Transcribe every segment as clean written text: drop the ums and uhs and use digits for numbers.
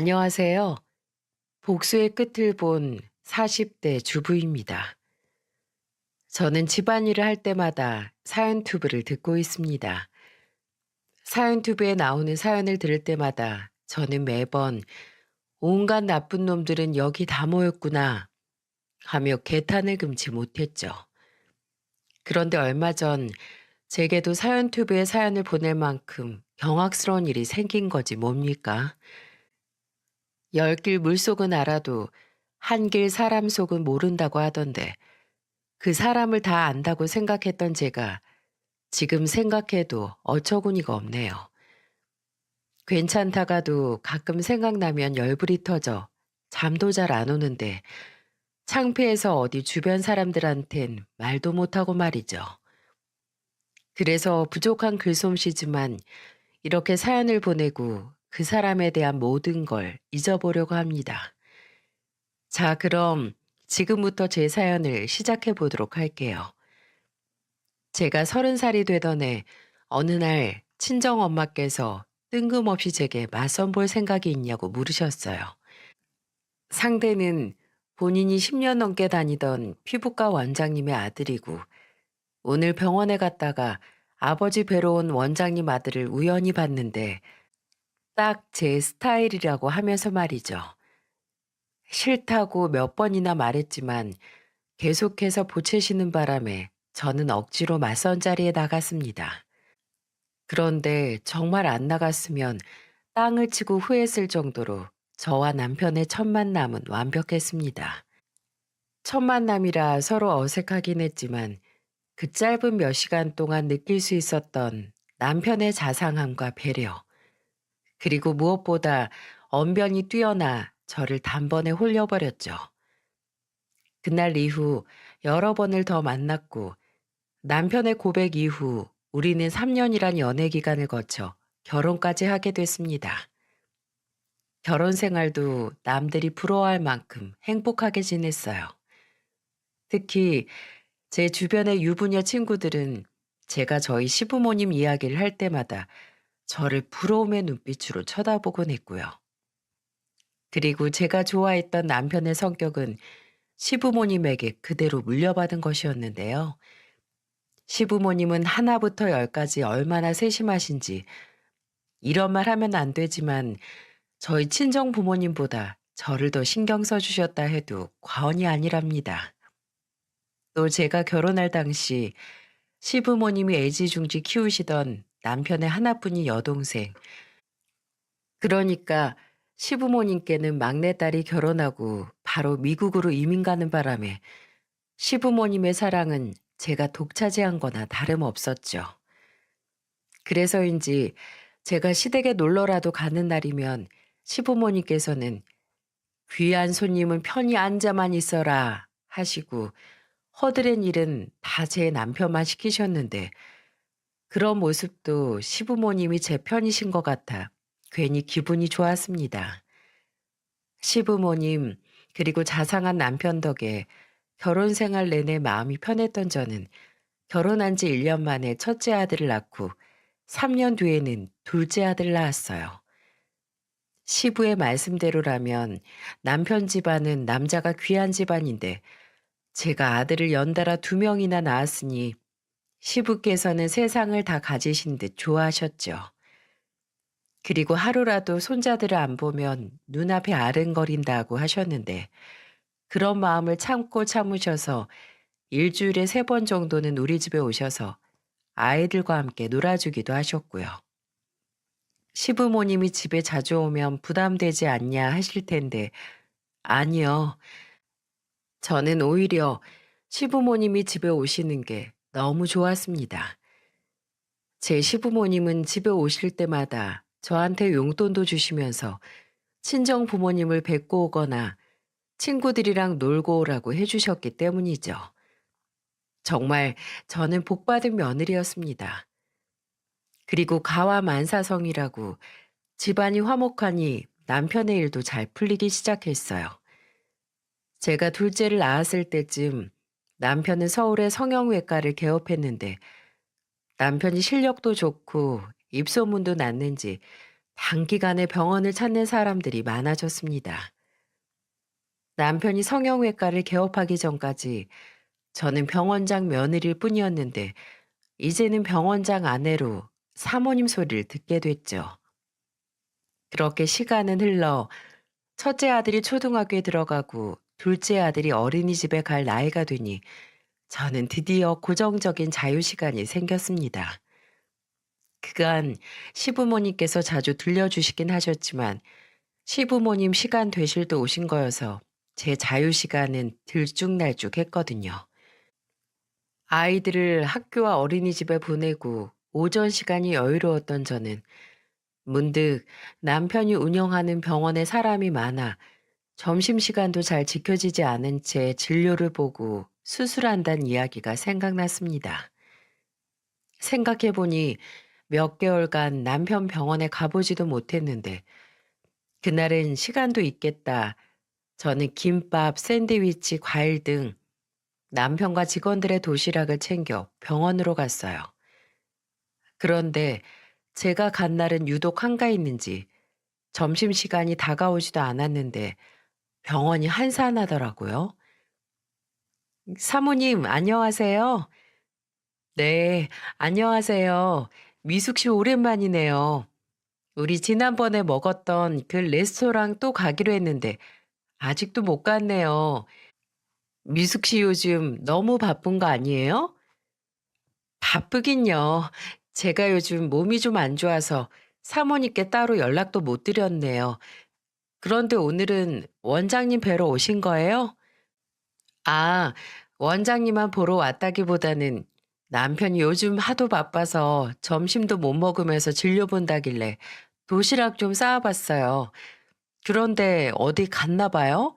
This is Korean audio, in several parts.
안녕하세요. 복수의 끝을 본 40대 주부입니다. 저는 집안일을 할 때마다 사연 튜브를 듣고 있습니다. 사연 튜브에 나오는 사연을 들을 때마다 저는 매번 온갖 나쁜 놈들은 여기 다 모였구나 하며 개탄을 금치 못했죠. 그런데 얼마 전 제게도 사연 튜브에 사연을 보낼 만큼 경악스러운 일이 생긴 거지 뭡니까? 열 길 물속은 알아도 한 길 사람 속은 모른다고 하던데 그 사람을 다 안다고 생각했던 제가 지금 생각해도 어처구니가 없네요. 괜찮다가도 가끔 생각나면 열불이 터져 잠도 잘 안 오는데 창피해서 어디 주변 사람들한텐 말도 못하고 말이죠. 그래서 부족한 글솜씨지만 이렇게 사연을 보내고 그 사람에 대한 모든 걸 잊어보려고 합니다. 자, 그럼 지금부터 제 사연을 시작해 보도록 할게요. 제가 30살이 되던 해 어느 날 친정엄마께서 뜬금없이 제게 맞선 볼 생각이 있냐고 물으셨어요. 상대는 본인이 10년 넘게 다니던 피부과 원장님의 아들이고 오늘 병원에 갔다가 아버지 뵈러 온 원장님 아들을 우연히 봤는데 딱 제 스타일이라고 하면서 말이죠. 싫다고 몇 번이나 말했지만 계속해서 보채시는 바람에 저는 억지로 맞선 자리에 나갔습니다. 그런데 정말 안 나갔으면 땅을 치고 후회했을 정도로 저와 남편의 첫 만남은 완벽했습니다. 첫 만남이라 서로 어색하긴 했지만 그 짧은 몇 시간 동안 느낄 수 있었던 남편의 자상함과 배려, 그리고 무엇보다 언변이 뛰어나 저를 단번에 홀려버렸죠. 그날 이후 여러 번을 더 만났고 남편의 고백 이후 우리는 3년이란 연애 기간을 거쳐 결혼까지 하게 됐습니다. 결혼 생활도 남들이 부러워할 만큼 행복하게 지냈어요. 특히 제 주변의 유부녀 친구들은 제가 저희 시부모님 이야기를 할 때마다 저를 부러움의 눈빛으로 쳐다보곤 했고요. 그리고 제가 좋아했던 남편의 성격은 시부모님에게 그대로 물려받은 것이었는데요. 시부모님은 하나부터 열까지 얼마나 세심하신지 이런 말 하면 안 되지만 저희 친정 부모님보다 저를 더 신경 써주셨다 해도 과언이 아니랍니다. 또 제가 결혼할 당시 시부모님이 애지중지 키우시던 남편의 하나뿐인 여동생. 그러니까 시부모님께는 막내딸이 결혼하고 바로 미국으로 이민 가는 바람에 시부모님의 사랑은 제가 독차지한 거나 다름없었죠. 그래서인지 제가 시댁에 놀러라도 가는 날이면 시부모님께서는 귀한 손님은 편히 앉아만 있어라 하시고 허드렛 일은 다 제 남편만 시키셨는데 그런 모습도 시부모님이 제 편이신 것 같아 괜히 기분이 좋았습니다. 시부모님 그리고 자상한 남편 덕에 결혼 생활 내내 마음이 편했던 저는 결혼한 지 1년 만에 첫째 아들을 낳고 3년 뒤에는 둘째 아들을 낳았어요. 시부의 말씀대로라면 남편 집안은 남자가 귀한 집안인데 제가 아들을 연달아 2명이나 낳았으니 시부께서는 세상을 다 가지신 듯 좋아하셨죠. 그리고 하루라도 손자들을 안 보면 눈앞이 아른거린다고 하셨는데 그런 마음을 참고 참으셔서 일주일에 3번 정도는 우리 집에 오셔서 아이들과 함께 놀아주기도 하셨고요. 시부모님이 집에 자주 오면 부담되지 않냐 하실 텐데 아니요. 저는 오히려 시부모님이 집에 오시는 게 너무 좋았습니다. 제 시부모님은 집에 오실 때마다 저한테 용돈도 주시면서 친정 부모님을 뵙고 오거나 친구들이랑 놀고 오라고 해주셨기 때문이죠. 정말 저는 복받은 며느리였습니다. 그리고 가와 만사성이라고 집안이 화목하니 남편의 일도 잘 풀리기 시작했어요. 제가 둘째를 낳았을 때쯤 남편은 서울의 성형외과를 개업했는데 남편이 실력도 좋고 입소문도 났는지 단기간에 병원을 찾는 사람들이 많아졌습니다. 남편이 성형외과를 개업하기 전까지 저는 병원장 며느리일 뿐이었는데 이제는 병원장 아내로 사모님 소리를 듣게 됐죠. 그렇게 시간은 흘러 첫째 아들이 초등학교에 들어가고 둘째 아들이 어린이집에 갈 나이가 되니 저는 드디어 고정적인 자유시간이 생겼습니다. 그간 시부모님께서 자주 들려주시긴 하셨지만 시부모님 시간 되실 때 오신 거여서 제 자유시간은 들쭉날쭉했거든요. 아이들을 학교와 어린이집에 보내고 오전 시간이 여유로웠던 저는 문득 남편이 운영하는 병원에 사람이 많아 점심시간도 잘 지켜지지 않은 채 진료를 보고 수술한다는 이야기가 생각났습니다. 생각해보니 몇 개월간 남편 병원에 가보지도 못했는데 그날은 시간도 있겠다. 저는 김밥, 샌드위치, 과일 등 남편과 직원들의 도시락을 챙겨 병원으로 갔어요. 그런데 제가 간 날은 유독 한가했는지 점심시간이 다가오지도 않았는데 병원이 한산하더라고요. 사모님, 안녕하세요. 네, 안녕하세요. 미숙 씨 오랜만이네요. 우리 지난번에 먹었던 그 레스토랑 또 가기로 했는데 아직도 못 갔네요. 미숙 씨 요즘 너무 바쁜 거 아니에요? 바쁘긴요. 제가 요즘 몸이 좀 안 좋아서 사모님께 따로 연락도 못 드렸네요. 그런데 오늘은 원장님 뵈러 오신 거예요? 아, 원장님만 보러 왔다기보다는 남편이 요즘 하도 바빠서 점심도 못 먹으면서 진료 본다길래 도시락 좀 싸와봤어요. 그런데 어디 갔나 봐요?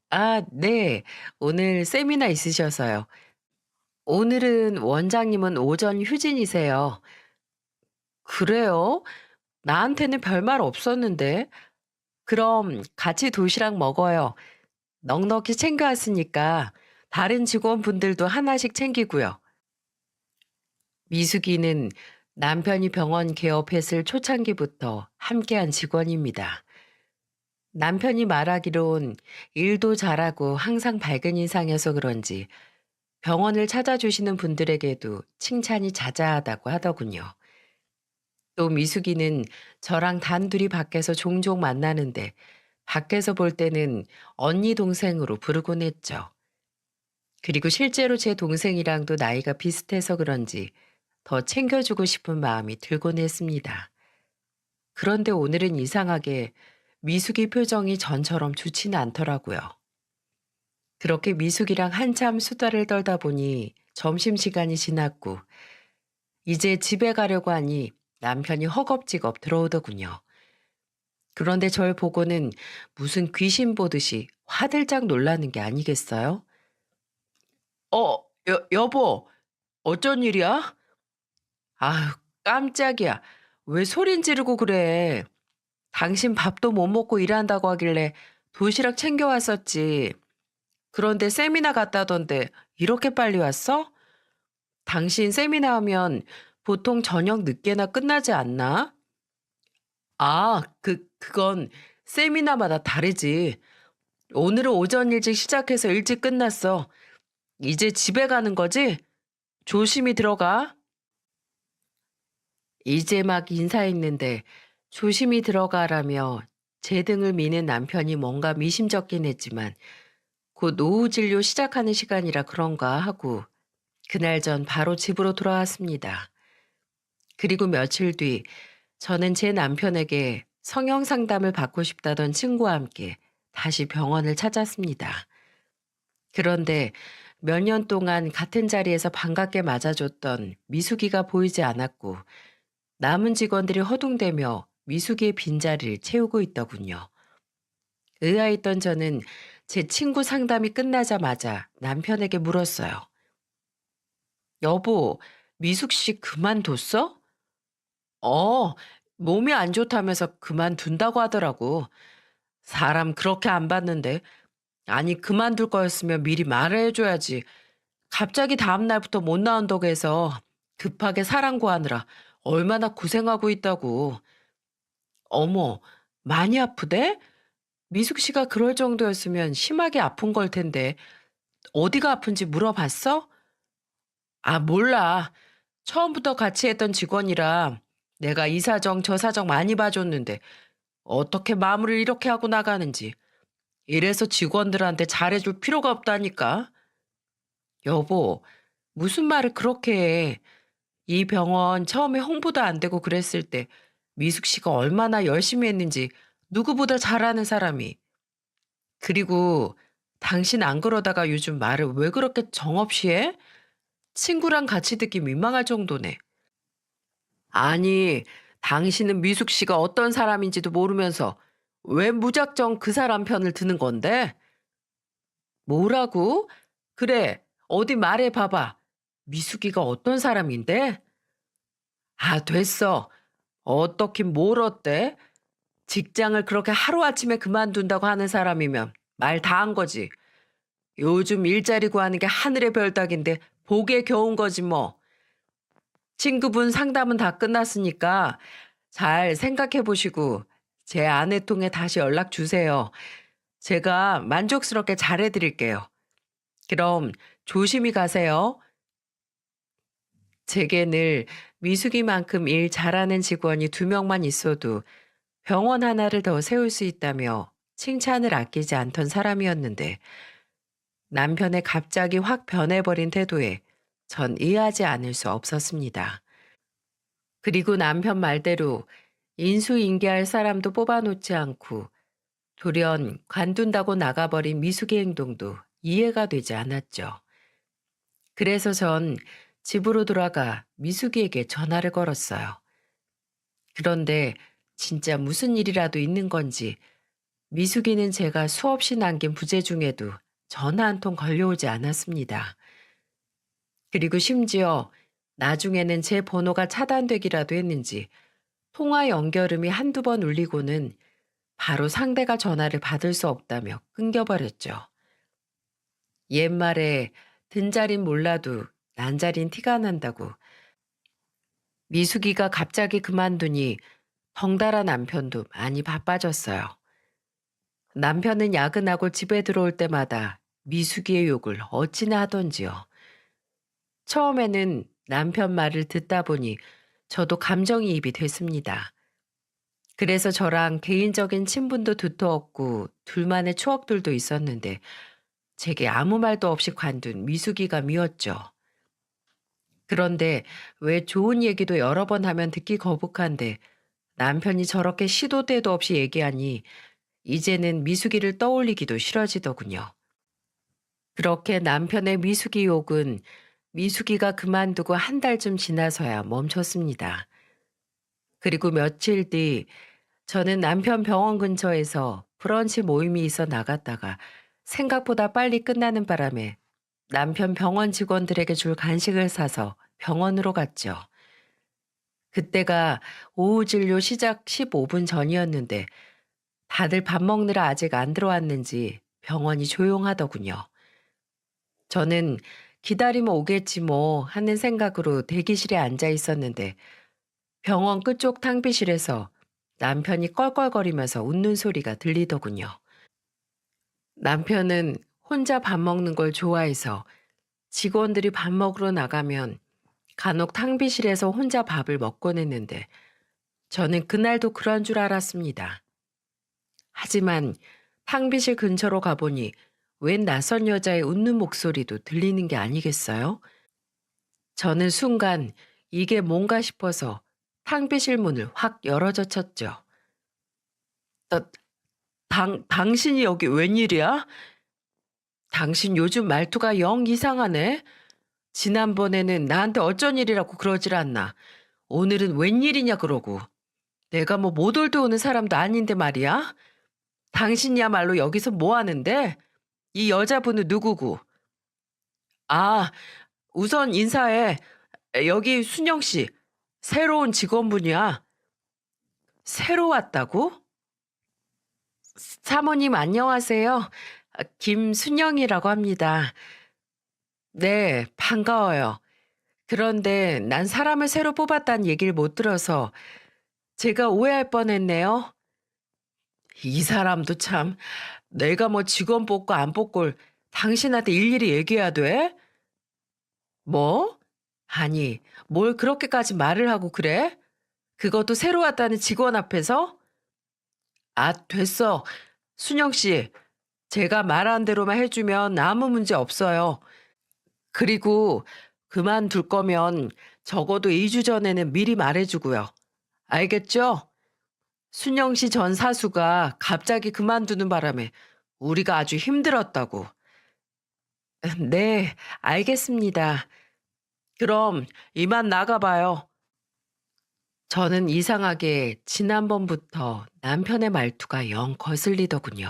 아, 네. 오늘 세미나 있으셔서요. 오늘은 원장님은 오전 휴진이세요. 그래요? 나한테는 별말 없었는데. 그럼 같이 도시락 먹어요. 넉넉히 챙겨왔으니까 다른 직원분들도 하나씩 챙기고요. 미숙이는 남편이 병원 개업했을 초창기부터 함께한 직원입니다. 남편이 말하기론 일도 잘하고 항상 밝은 인상이어서 그런지 병원을 찾아주시는 분들에게도 칭찬이 자자하다고 하더군요. 또 미숙이는 저랑 단둘이 밖에서 종종 만나는데 밖에서 볼 때는 언니 동생으로 부르곤 했죠. 그리고 실제로 제 동생이랑도 나이가 비슷해서 그런지 더 챙겨주고 싶은 마음이 들곤 했습니다. 그런데 오늘은 이상하게 미숙이 표정이 전처럼 좋지는 않더라고요. 그렇게 미숙이랑 한참 수다를 떨다 보니 점심시간이 지났고 이제 집에 가려고 하니 남편이 허겁지겁 들어오더군요. 그런데 절 보고는 무슨 귀신 보듯이 화들짝 놀라는 게 아니겠어요? 여보, 어쩐 일이야? 아휴, 깜짝이야. 왜 소린 지르고 그래? 당신 밥도 못 먹고 일한다고 하길래 도시락 챙겨왔었지. 그런데 세미나 갔다던데 이렇게 빨리 왔어? 당신 세미나 하면 보통 저녁 늦게나 끝나지 않나? 아, 그건 세미나마다 다르지. 오늘은 오전 일찍 시작해서 일찍 끝났어. 이제 집에 가는 거지? 조심히 들어가. 이제 막 인사했는데 조심히 들어가라며 제 등을 미는 남편이 뭔가 미심쩍긴 했지만 곧 오후 진료 시작하는 시간이라 그런가 하고 그날 전 바로 집으로 돌아왔습니다. 그리고 며칠 뒤 저는 제 남편에게 성형 상담을 받고 싶다던 친구와 함께 다시 병원을 찾았습니다. 그런데 몇 년 동안 같은 자리에서 반갑게 맞아줬던 미숙이가 보이지 않았고 남은 직원들이 허둥대며 미숙이의 빈자리를 채우고 있더군요. 의아했던 저는 제 친구 상담이 끝나자마자 남편에게 물었어요. 여보, 미숙 씨 그만뒀어? 어, 몸이 안 좋다면서 그만둔다고 하더라고. 사람 그렇게 안 봤는데. 아니, 그만둘 거였으면 미리 말을 해줘야지. 갑자기 다음날부터 못 나온다고 해서 급하게 사랑 구하느라 얼마나 고생하고 있다고. 어머, 많이 아프대? 미숙 씨가 그럴 정도였으면 심하게 아픈 걸 텐데 어디가 아픈지 물어봤어? 아, 몰라. 처음부터 같이 했던 직원이라 내가 이 사정 저 사정 많이 봐줬는데 어떻게 마무리를 이렇게 하고 나가는지. 이래서 직원들한테 잘해줄 필요가 없다니까. 여보, 무슨 말을 그렇게 해. 이 병원 처음에 홍보도 안 되고 그랬을 때 미숙 씨가 얼마나 열심히 했는지 누구보다 잘 아는 사람이. 그리고 당신 안 그러다가 요즘 말을 왜 그렇게 정없이 해? 친구랑 같이 듣기 민망할 정도네. 아니, 당신은 미숙 씨가 어떤 사람인지도 모르면서 왜 무작정 그 사람 편을 드는 건데? 뭐라고? 그래, 어디 말해 봐봐. 미숙이가 어떤 사람인데? 아, 됐어. 어떻긴 뭘 어때? 직장을 그렇게 하루아침에 그만둔다고 하는 사람이면 말 다 한 거지. 요즘 일자리 구하는 게 하늘의 별따기인데 복에 겨운 거지 뭐. 친구분 상담은 다 끝났으니까 잘 생각해 보시고 제 아내 통해 다시 연락 주세요. 제가 만족스럽게 잘해 드릴게요. 그럼 조심히 가세요. 제게 늘 미숙이만큼 일 잘하는 직원이 두 명만 있어도 병원 하나를 더 세울 수 있다며 칭찬을 아끼지 않던 사람이었는데 남편의 갑자기 확 변해버린 태도에 전 이해하지 않을 수 없었습니다. 그리고 남편 말대로 인수인계할 사람도 뽑아놓지 않고 돌연 관둔다고 나가버린 미숙의 행동도 이해가 되지 않았죠. 그래서 전 집으로 돌아가 미숙이에게 전화를 걸었어요. 그런데 진짜 무슨 일이라도 있는 건지 미숙이는 제가 수없이 남긴 부재 중에도 전화 한 통 걸려오지 않았습니다. 그리고 심지어 나중에는 제 번호가 차단되기라도 했는지 통화 연결음이 한두 번 울리고는 바로 상대가 전화를 받을 수 없다며 끊겨버렸죠. 옛말에 든자린 몰라도 난자린 티가 난다고 미숙이가 갑자기 그만두니 덩달아 남편도 많이 바빠졌어요. 남편은 야근하고 집에 들어올 때마다 미숙이의 욕을 어찌나 하던지요. 처음에는 남편 말을 듣다 보니 저도 감정이입이 됐습니다. 그래서 저랑 개인적인 친분도 두터웠고 둘만의 추억들도 있었는데 제게 아무 말도 없이 관둔 미숙이가 미웠죠. 그런데 왜 좋은 얘기도 여러 번 하면 듣기 거북한데 남편이 저렇게 시도 때도 없이 얘기하니 이제는 미숙이를 떠올리기도 싫어지더군요. 그렇게 남편의 미숙이 욕은 미숙이가 그만두고 한 달쯤 지나서야 멈췄습니다. 그리고 며칠 뒤 저는 남편 병원 근처에서 브런치 모임이 있어 나갔다가 생각보다 빨리 끝나는 바람에 남편 병원 직원들에게 줄 간식을 사서 병원으로 갔죠. 그때가 오후 진료 시작 15분 전이었는데 다들 밥 먹느라 아직 안 들어왔는지 병원이 조용하더군요. 저는 기다리면 오겠지 뭐 하는 생각으로 대기실에 앉아 있었는데 병원 끝쪽 탕비실에서 남편이 껄껄거리면서 웃는 소리가 들리더군요. 남편은 혼자 밥 먹는 걸 좋아해서 직원들이 밥 먹으러 나가면 간혹 탕비실에서 혼자 밥을 먹곤 했는데 저는 그날도 그런 줄 알았습니다. 하지만 탕비실 근처로 가보니 웬 낯선 여자의 웃는 목소리도 들리는 게 아니겠어요? 저는 순간 이게 뭔가 싶어서 탕비실 문을 확 열어젖혔죠. 너, 당신이 여기 웬일이야? 당신 요즘 말투가 영 이상하네? 지난번에는 나한테 어쩐 일이라고 그러질 않나. 오늘은 웬일이냐 그러고. 내가 뭐 못 올 때 오는 사람도 아닌데 말이야? 당신이야말로 여기서 뭐 하는데? 이 여자분은 누구고? 아, 우선 인사해. 여기 순영 씨. 새로운 직원분이야. 새로 왔다고? 사모님 안녕하세요. 김순영이라고 합니다. 네, 반가워요. 그런데 난 사람을 새로 뽑았다는 얘기를 못 들어서 제가 오해할 뻔했네요. 이 사람도 참, 내가 뭐 직원 뽑고 안 뽑고 당신한테 일일이 얘기해야 돼? 뭐? 아니, 뭘 그렇게까지 말을 하고 그래? 그것도 새로 왔다는 직원 앞에서? 아, 됐어. 순영 씨, 제가 말한 대로만 해주면 아무 문제 없어요. 그리고 그만둘 거면 적어도 2주 전에는 미리 말해주고요. 알겠죠? 순영 씨 전 사수가 갑자기 그만두는 바람에 우리가 아주 힘들었다고. 네, 알겠습니다. 그럼 이만 나가봐요. 저는 이상하게 지난번부터 남편의 말투가 영 거슬리더군요.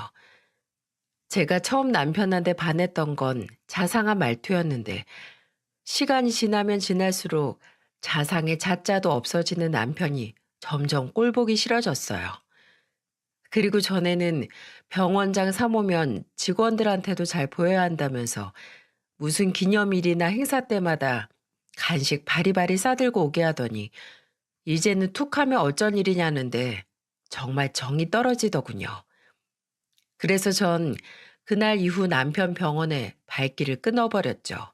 제가 처음 남편한테 반했던 건 자상한 말투였는데 시간이 지나면 지날수록 자상의 자자도 없어지는 남편이 점점 꼴보기 싫어졌어요. 그리고 전에는 병원장 사모면 직원들한테도 잘 보여야 한다면서 무슨 기념일이나 행사 때마다 간식 바리바리 싸들고 오게 하더니 이제는 툭 하면 어쩐 일이냐는데 정말 정이 떨어지더군요. 그래서 전 그날 이후 남편 병원에 발길을 끊어버렸죠.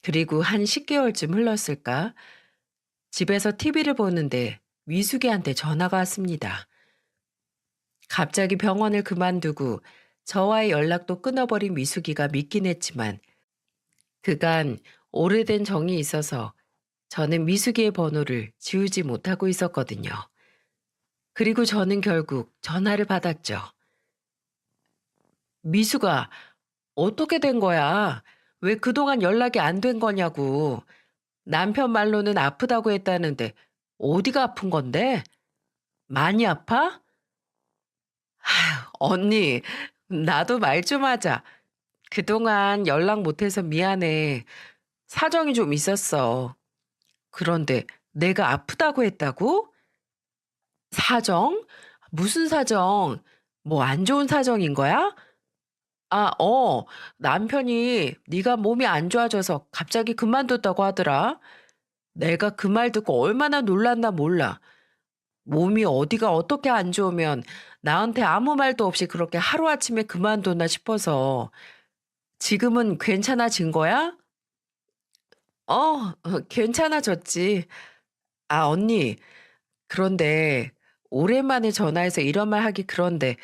그리고 한 10개월쯤 흘렀을까? 집에서 TV를 보는데 미숙이한테 전화가 왔습니다. 갑자기 병원을 그만두고 저와의 연락도 끊어버린 미숙이가 믿긴 했지만 그간 오래된 정이 있어서 저는 미숙이의 번호를 지우지 못하고 있었거든요. 그리고 저는 결국 전화를 받았죠. 미숙아, 어떻게 된 거야? 왜 그동안 연락이 안 된 거냐고. 남편 말로는 아프다고 했다는데 어디가 아픈 건데? 많이 아파? 언니, 나도 말 좀 하자. 그동안 연락 못해서 미안해. 사정이 좀 있었어. 그런데 내가 아프다고 했다고? 사정? 무슨 사정? 뭐 안 좋은 사정인 거야? 아, 남편이 네가 몸이 안 좋아져서 갑자기 그만뒀다고 하더라. 내가 그 말 듣고 얼마나 놀랐나 몰라. 몸이 어디가 어떻게 안 좋으면 나한테 아무 말도 없이 그렇게 하루아침에 그만뒀나 싶어서. 지금은 괜찮아진 거야? 괜찮아졌지. 아, 언니. 그런데 오랜만에 전화해서 이런 말 하기 그런데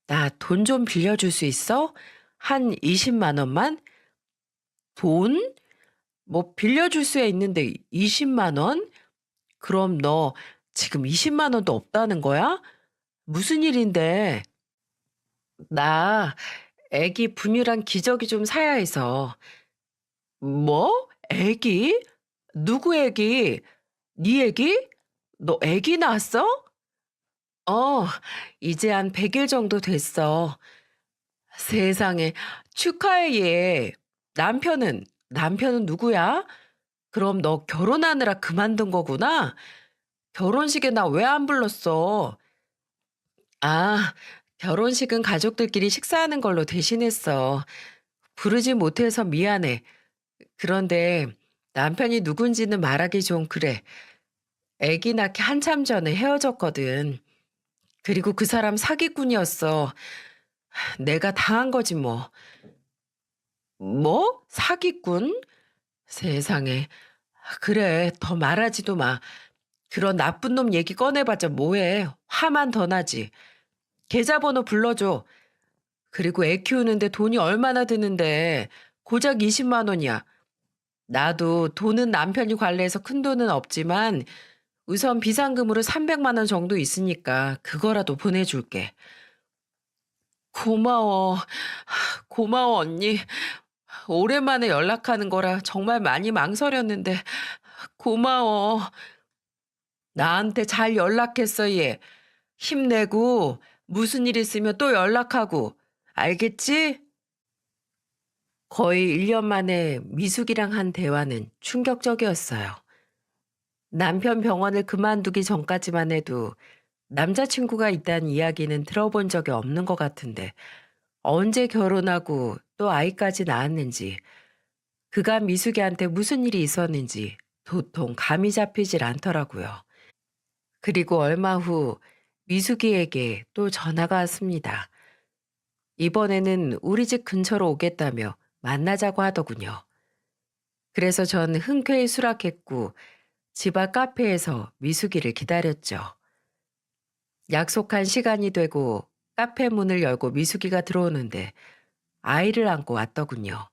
나 돈 좀 빌려줄 수 있어? 한 20만 원만? 돈? 뭐 빌려줄 수야 있는데 20만 원? 그럼 너 지금 20만 원도 없다는 거야? 무슨 일인데? 나 애기 분유랑 기저귀 좀 사야 해서. 뭐? 애기? 누구 애기? 네 애기? 너 애기 낳았어? 어, 이제 한 100일 정도 됐어. 세상에, 축하해, 얘. 남편은 누구야? 그럼 너 결혼하느라 그만둔 거구나? 결혼식에 나 왜 안 불렀어? 아, 결혼식은 가족들끼리 식사하는 걸로 대신했어. 부르지 못해서 미안해. 그런데 남편이 누군지는 말하기 좀 그래. 아기 낳기 한참 전에 헤어졌거든. 그리고 그 사람 사기꾼이었어. 내가 당한 거지 뭐. 뭐? 사기꾼? 세상에. 그래, 더 말하지도 마. 그런 나쁜 놈 얘기 꺼내봤자 뭐해. 화만 더 나지. 계좌번호 불러줘. 그리고 애 키우는데 돈이 얼마나 드는데 고작 20만 원이야. 나도 돈은 남편이 관리해서 큰 돈은 없지만 우선 비상금으로 300만 원 정도 있으니까 그거라도 보내줄게. 고마워. 고마워, 언니. 오랜만에 연락하는 거라 정말 많이 망설였는데 고마워. 나한테 잘 연락했어, 얘. 힘내고 무슨 일 있으면 또 연락하고. 알겠지? 거의 1년 만에 미숙이랑 한 대화는 충격적이었어요. 남편 병원을 그만두기 전까지만 해도 남자친구가 있다는 이야기는 들어본 적이 없는 것 같은데 언제 결혼하고 또 아이까지 낳았는지 그간 미숙이한테 무슨 일이 있었는지 도통 감이 잡히질 않더라고요. 그리고 얼마 후 미숙이에게 또 전화가 왔습니다. 이번에는 우리 집 근처로 오겠다며 만나자고 하더군요. 그래서 전 흔쾌히 수락했고 집 앞 카페에서 미숙이를 기다렸죠. 약속한 시간이 되고 카페 문을 열고 미숙이가 들어오는데 아이를 안고 왔더군요.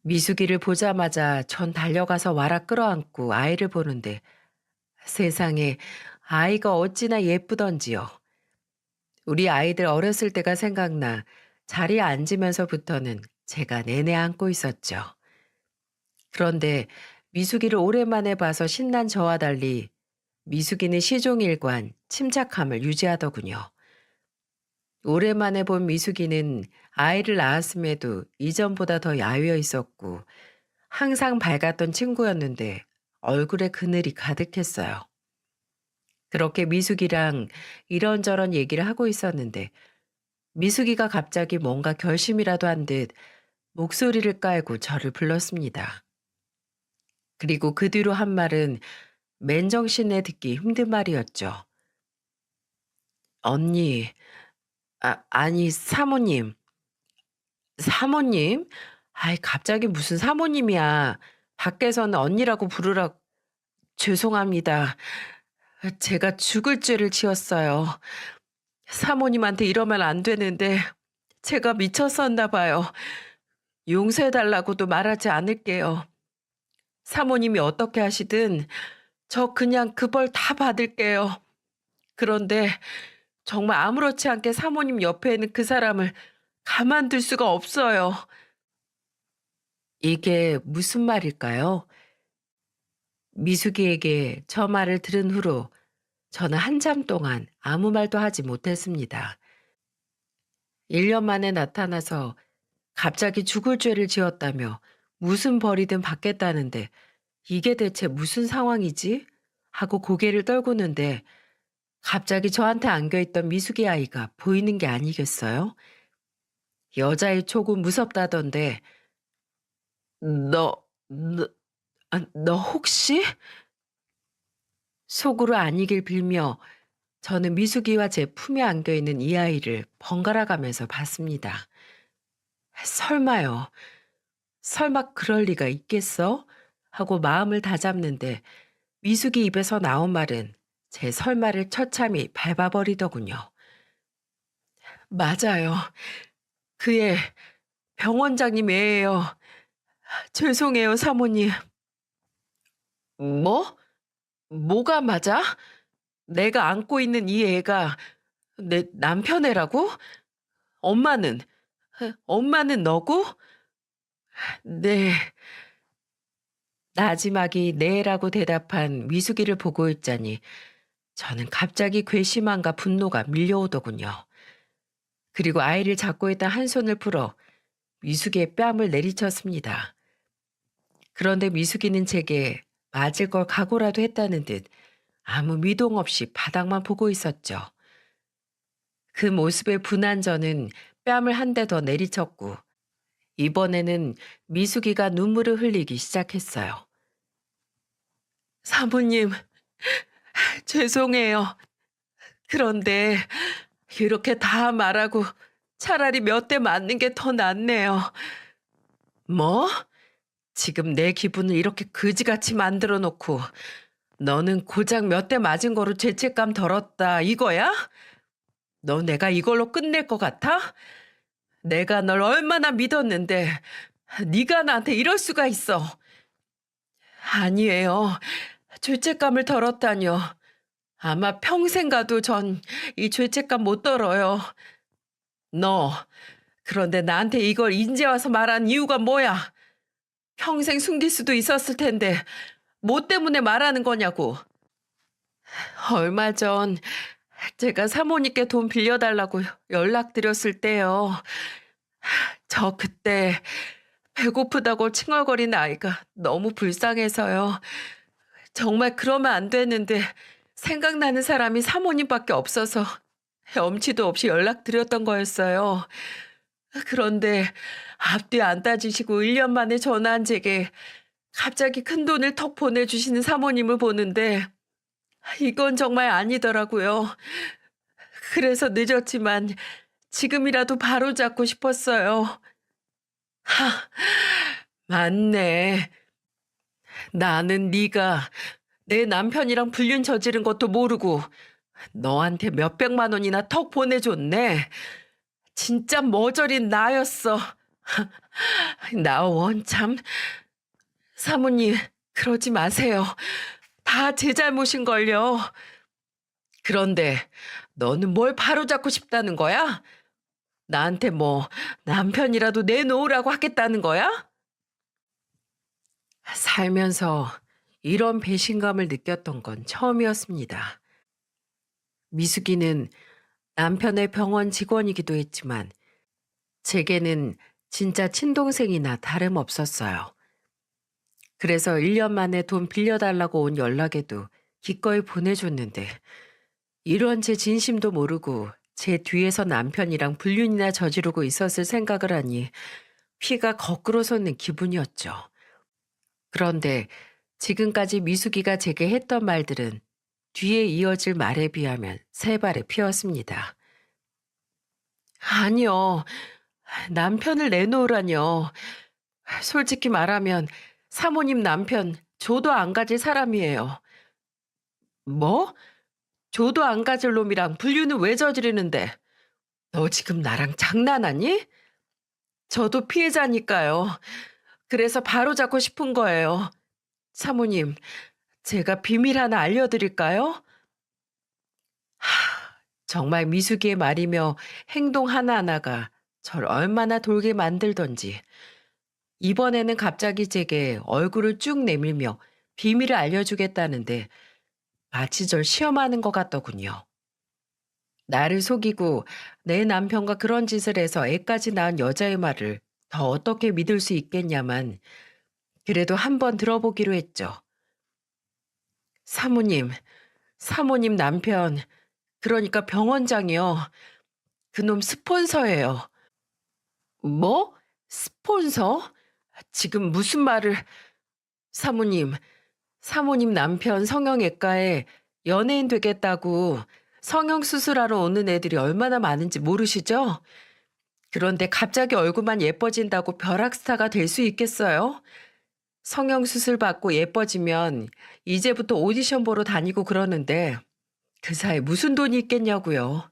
미숙이를 보자마자 전 달려가서 와라 끌어안고 아이를 보는데 세상에 아이가 어찌나 예쁘던지요. 우리 아이들 어렸을 때가 생각나 자리에 앉으면서부터는 제가 내내 안고 있었죠. 그런데 미숙이를 오랜만에 봐서 신난 저와 달리 미숙이는 시종일관 침착함을 유지하더군요. 오랜만에 본 미숙이는 아이를 낳았음에도 이전보다 더 야위어 있었고 항상 밝았던 친구였는데 얼굴에 그늘이 가득했어요. 그렇게 미숙이랑 이런저런 얘기를 하고 있었는데 미숙이가 갑자기 뭔가 결심이라도 한 듯 목소리를 깔고 저를 불렀습니다. 그리고 그 뒤로 한 말은 맨정신에 듣기 힘든 말이었죠. 언니, 아니 사모님, 사모님? 아이 갑자기 무슨 사모님이야. 밖에서는 언니라고 부르라. 죄송합니다. 제가 죽을 죄를 지었어요. 사모님한테 이러면 안 되는데 제가 미쳤었나 봐요. 용서해달라고도 말하지 않을게요. 사모님이 어떻게 하시든 저 그냥 그 벌 다 받을게요. 그런데 정말 아무렇지 않게 사모님 옆에 있는 그 사람을 가만둘 수가 없어요. 이게 무슨 말일까요? 미숙이에게 저 말을 들은 후로 저는 한참 동안 아무 말도 하지 못했습니다. 1년 만에 나타나서 갑자기 죽을 죄를 지었다며 무슨 벌이든 받겠다는데 이게 대체 무슨 상황이지? 하고 고개를 떨구는데 갑자기 저한테 안겨있던 미숙이 아이가 보이는 게 아니겠어요? 여자의 촉은 무섭다던데 너, 너, 너 혹시? 속으로 아니길 빌며 저는 미숙이와 제 품에 안겨있는 이 아이를 번갈아 가면서 봤습니다. 설마요. 설마 그럴 리가 있겠어? 하고 마음을 다잡는데 미숙이 입에서 나온 말은 제 설마를 처참히 밟아버리더군요. 맞아요. 그애 병원장님 애예요. 죄송해요, 사모님. 뭐? 뭐가 맞아? 내가 안고 있는 이 애가 내 남편 애라고? 엄마는? 엄마는 너고? 네. 나지막이 네라고 대답한 미숙이를 보고 있자니 저는 갑자기 괘씸함과 분노가 밀려오더군요. 그리고 아이를 잡고 있던 한 손을 풀어 미숙이의 뺨을 내리쳤습니다. 그런데 미숙이는 제게 맞을 걸 각오라도 했다는 듯 아무 미동 없이 바닥만 보고 있었죠. 그 모습에 분한 저는 뺨을 한 대 더 내리쳤고 이번에는 미숙이가 눈물을 흘리기 시작했어요. 사모님, 죄송해요. 그런데 이렇게 다 말하고 차라리 몇 대 맞는 게 더 낫네요. 뭐? 지금 내 기분을 이렇게 그지같이 만들어 놓고 너는 고작 몇 대 맞은 거로 죄책감 덜었다 이거야? 너 내가 이걸로 끝낼 것 같아? 내가 널 얼마나 믿었는데 네가 나한테 이럴 수가 있어. 아니에요. 죄책감을 덜었다뇨. 아마 평생 가도 전 이 죄책감 못 덜어요. 너, 그런데 나한테 이걸 인제 와서 말한 이유가 뭐야? 평생 숨길 수도 있었을 텐데 뭐 때문에 말하는 거냐고. 얼마 전 제가 사모님께 돈 빌려달라고 연락드렸을 때요. 저 그때 배고프다고 칭얼거리는 아이가 너무 불쌍해서요. 정말 그러면 안 되는데 생각나는 사람이 사모님밖에 없어서 염치도 없이 연락드렸던 거였어요. 그런데 앞뒤 안 따지시고 1년 만에 전화한 제게 갑자기 큰돈을 턱 보내주시는 사모님을 보는데 이건 정말 아니더라고요. 그래서 늦었지만 지금이라도 바로잡고 싶었어요. 하, 맞네. 나는 네가 내 남편이랑 불륜 저지른 것도 모르고 너한테 몇백만 원이나 턱 보내줬네. 진짜 머저린 나였어. 나 원참. 사모님, 그러지 마세요. 다 제 잘못인걸요. 그런데 너는 뭘 바로잡고 싶다는 거야? 나한테 뭐 남편이라도 내놓으라고 하겠다는 거야? 살면서 이런 배신감을 느꼈던 건 처음이었습니다. 미숙이는 남편의 병원 직원이기도 했지만 제게는 진짜 친동생이나 다름없었어요. 그래서 1년 만에 돈 빌려달라고 온 연락에도 기꺼이 보내줬는데 이런 제 진심도 모르고 제 뒤에서 남편이랑 불륜이나 저지르고 있었을 생각을 하니 피가 거꾸로 솟는 기분이었죠. 그런데 지금까지 미숙이가 제게 했던 말들은 뒤에 이어질 말에 비하면 세 발의 피였습니다. 아니요. 남편을 내놓으라뇨. 솔직히 말하면 사모님 남편 조도 안 가질 사람이에요. 뭐? 조도 안 가질 놈이랑 불륜은 왜 저지르는데? 너 지금 나랑 장난하니? 저도 피해자니까요. 그래서 바로잡고 싶은 거예요. 사모님, 제가 비밀 하나 알려드릴까요? 정말 미숙이의 말이며 행동 하나하나가 절 얼마나 돌게 만들던지 이번에는 갑자기 제게 얼굴을 쭉 내밀며 비밀을 알려주겠다는데 마치 절 시험하는 것 같더군요. 나를 속이고 내 남편과 그런 짓을 해서 애까지 낳은 여자의 말을 더 어떻게 믿을 수 있겠냐만 그래도 한번 들어보기로 했죠. 사모님, 사모님 남편, 그러니까 병원장이요. 그놈 스폰서예요. 뭐? 스폰서? 지금 무슨 말을... 사모님, 사모님 남편 성형외과에 연예인 되겠다고 성형수술하러 오는 애들이 얼마나 많은지 모르시죠? 그런데 갑자기 얼굴만 예뻐진다고 벼락스타가 될 수 있겠어요? 성형수술 받고 예뻐지면 이제부터 오디션 보러 다니고 그러는데 그 사이에 무슨 돈이 있겠냐고요.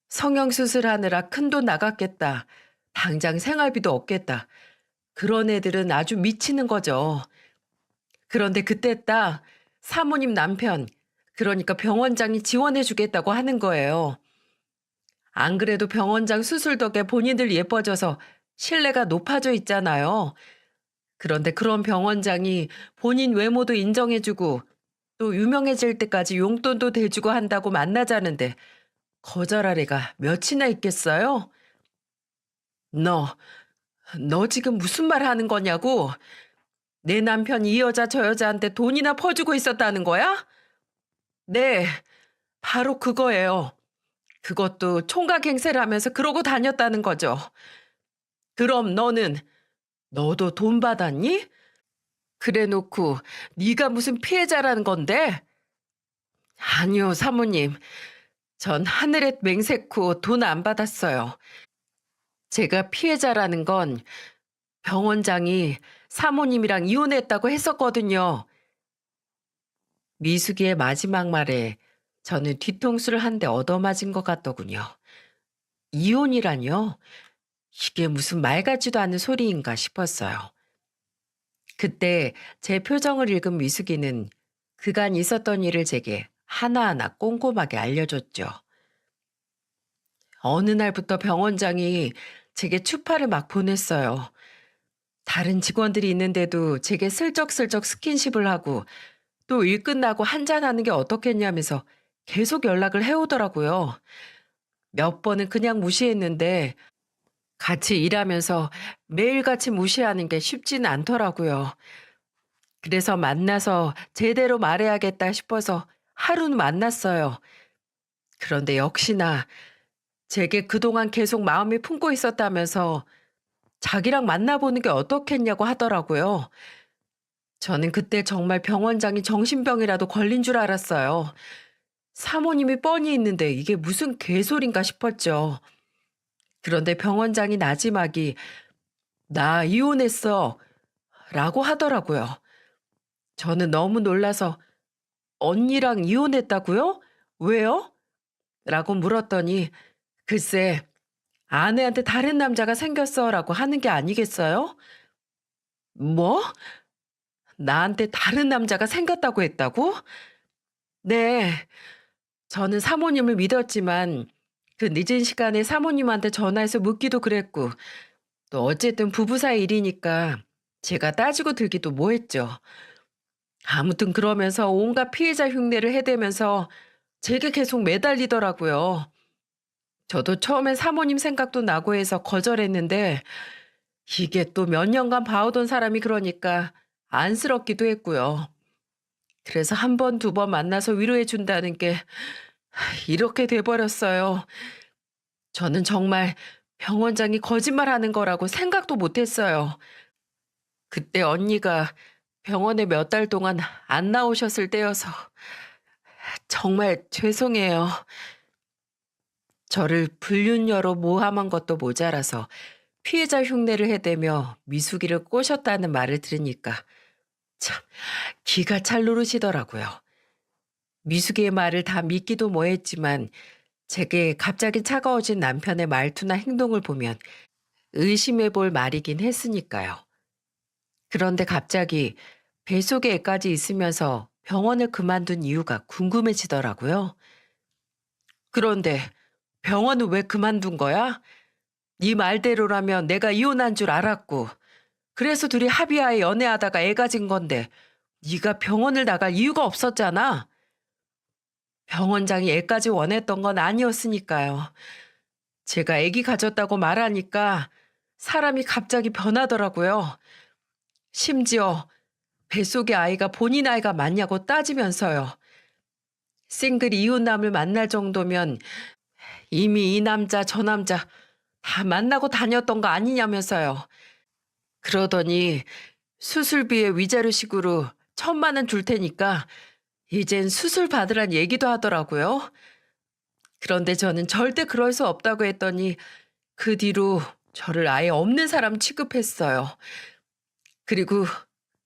성형수술하느라 큰돈 나갔겠다. 당장 생활비도 없겠다. 그런 애들은 아주 미치는 거죠. 그런데 그때 딱 사모님 남편, 그러니까 병원장이 지원해 주겠다고 하는 거예요. 안 그래도 병원장 수술 덕에 본인들 예뻐져서 신뢰가 높아져 있잖아요. 그런데 그런 병원장이 본인 외모도 인정해주고 또 유명해질 때까지 용돈도 대주고 한다고 만나자는데 거절할 애가 몇이나 있겠어요? 너, 너 지금 무슨 말 하는 거냐고? 내 남편 이 여자 저 여자한테 돈이나 퍼주고 있었다는 거야? 네, 바로 그거예요. 그것도 총각 행세를 하면서 그러고 다녔다는 거죠. 그럼 너도 돈 받았니? 그래 놓고 네가 무슨 피해자라는 건데? 아니요, 사모님. 전 하늘에 맹세코 돈 안 받았어요. 제가 피해자라는 건 병원장이 사모님이랑 이혼했다고 했었거든요. 미숙이의 마지막 말에 저는 뒤통수를 한 대 얻어맞은 것 같더군요. 이혼이라뇨? 이게 무슨 말 같지도 않은 소리인가 싶었어요. 그때 제 표정을 읽은 미숙이는 그간 있었던 일을 제게 하나하나 꼼꼼하게 알려줬죠. 어느 날부터 병원장이 제게 추파를 막 보냈어요. 다른 직원들이 있는데도 제게 슬쩍슬쩍 스킨십을 하고 또 일 끝나고 한잔하는 게 어떻겠냐면서 계속 연락을 해오더라고요. 몇 번은 그냥 무시했는데 같이 일하면서 매일같이 무시하는 게 쉽지는 않더라고요. 그래서 만나서 제대로 말해야겠다 싶어서 하루는 만났어요. 그런데 역시나 제게 그동안 계속 마음이 품고 있었다면서 자기랑 만나보는 게 어떻겠냐고 하더라고요. 저는 그때 정말 병원장이 정신병이라도 걸린 줄 알았어요. 사모님이 뻔히 있는데 이게 무슨 개소린가 싶었죠. 그런데 병원장이 나지막이 "나 이혼했어." 라고 하더라고요. 저는 너무 놀라서 "언니랑 이혼했다고요? 왜요?" 라고 물었더니 "글쎄 아내한테 다른 남자가 생겼어."라고 하는 게 아니겠어요? "뭐? 나한테 다른 남자가 생겼다고 했다고?" 네. 저는 사모님을 믿었지만 그 늦은 시간에 사모님한테 전화해서 묻기도 그랬고 또 어쨌든 부부 사이 일이니까 제가 따지고 들기도 뭐했죠. 아무튼 그러면서 온갖 피해자 흉내를 해대면서 제게 계속 매달리더라고요. 저도 처음엔 사모님 생각도 나고 해서 거절했는데 이게 또 몇 년간 봐오던 사람이 그러니까 안쓰럽기도 했고요. 그래서 한 번, 두 번 만나서 위로해 준다는 게 이렇게 돼 버렸어요. 저는 정말 병원장이 거짓말하는 거라고 생각도 못 했어요. 그때 언니가 병원에 몇 달 동안 안 나오셨을 때여서 정말 죄송해요. 저를 불륜녀로 모함한 것도 모자라서 피해자 흉내를 해대며 미숙이를 꼬셨다는 말을 들으니까 참 기가 찰 노릇이더라고요. 미숙이의 말을 다 믿기도 뭐했지만 제게 갑자기 차가워진 남편의 말투나 행동을 보면 의심해 볼 말이긴 했으니까요. 그런데 갑자기 뱃속에 애까지 있으면서 병원을 그만둔 이유가 궁금해지더라고요. 그런데 병원은 왜 그만둔 거야? 네 말대로라면 내가 이혼한 줄 알았고 그래서 둘이 합의하에 연애하다가 애 가진 건데 네가 병원을 나갈 이유가 없었잖아. 병원장이 애까지 원했던 건 아니었으니까요. 제가 애기 가졌다고 말하니까 사람이 갑자기 변하더라고요. 심지어 뱃속의 아이가 본인 아이가 맞냐고 따지면서요. 싱글 이웃남을 만날 정도면 이미 이 남자 저 남자 다 만나고 다녔던 거 아니냐면서요. 그러더니 수술비에 위자료식으로 1,000만 원 줄 테니까 이젠 수술 받으란 얘기도 하더라고요. 그런데 저는 절대 그럴 수 없다고 했더니 그 뒤로 저를 아예 없는 사람 취급했어요. 그리고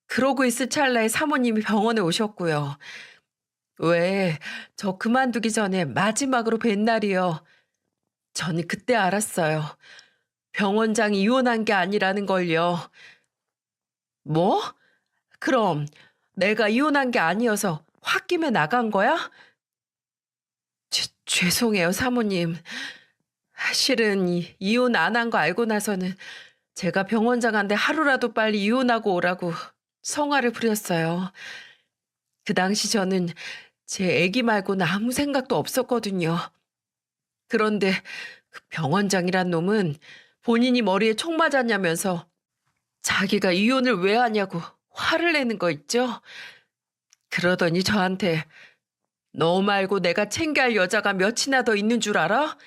그러고 있을 찰나에 사모님이 병원에 오셨고요. 왜, 저 그만두기 전에 마지막으로 뵌 날이요. 저는 그때 알았어요. 병원장이 이혼한 게 아니라는 걸요. 뭐? 그럼 내가 이혼한 게 아니어서 홧김에 나간 거야? 죄송해요, 사모님. 실은 이혼 안 한 거 알고 나서는 제가 병원장한테 하루라도 빨리 이혼하고 오라고 성화를 부렸어요. 그 당시 저는 제 애기 말고는 아무 생각도 없었거든요. 그런데 그 병원장이란 놈은 본인이 머리에 총 맞았냐면서 자기가 이혼을 왜 하냐고 화를 내는 거 있죠? 그러더니 저한테 너 말고 내가 챙겨야 할 여자가 몇이나 더 있는 줄 알아?